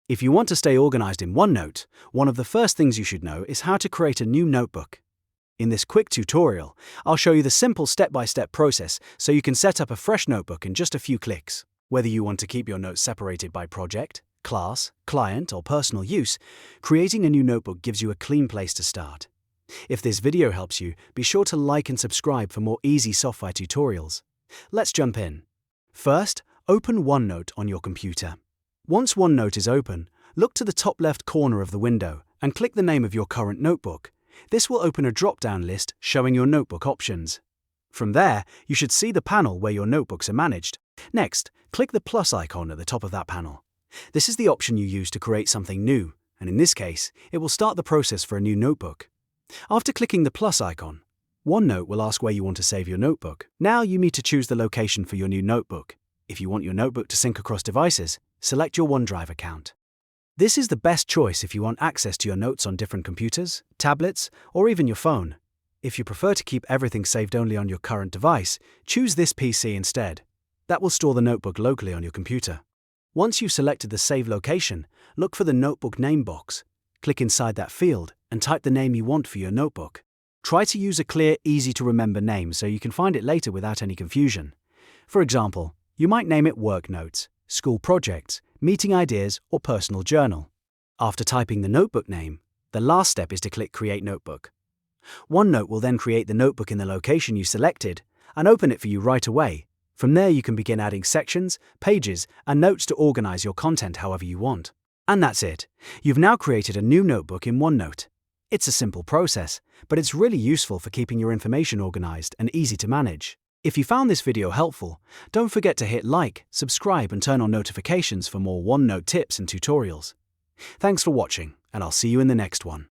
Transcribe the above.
If you want to stay organized in OneNote, one of the first things you should know is how to create a new notebook. In this quick tutorial, I'll show you the simple step-by-step process so you can set up a fresh notebook in just a few clicks. Whether you want to keep your notes separated by project, class, client, or personal use, creating a new notebook gives you a clean place to start. If this video helps you, be sure to like and subscribe for more easy software tutorials. Let's jump in. First, open OneNote on your computer. Once OneNote is open, look to the top left corner of the window and click the name of your current notebook. This will open a drop-down list showing your notebook options. From there, you should see the panel where your notebooks are managed. Next, click the plus icon at the top of that panel. This is the option you use to create something new, and in this case, it will start the process for a new notebook. After clicking the plus icon, OneNote will ask where you want to save your notebook. Now you need to choose the location for your new notebook. If you want your notebook to sync across devices, select your OneDrive account. This is the best choice if you want access to your notes on different computers, tablets, or even your phone. If you prefer to keep everything saved only on your current device, choose this PC instead. That will store the notebook locally on your computer. Once you've selected the save location, look for the notebook name box. Click inside that field and type the name you want for your notebook. Try to use a clear, easy-to-remember name so you can find it later without any confusion. For example, you might name it Work Notes, School Projects, Meeting Ideas, or Personal Journal. After typing the notebook name, the last step is to click Create Notebook. OneNote will then create the notebook in the location you selected and open it for you right away. From there you can begin adding sections, pages, and notes to organize your content however you want. And that's it. You've now created a new notebook in OneNote. It's a simple process, but it's really useful for keeping your information organized and easy to manage. If you found this video helpful, don't forget to hit like, subscribe, and turn on notifications for more OneNote tips and tutorials. Thanks for watching, and I'll see you in the next one.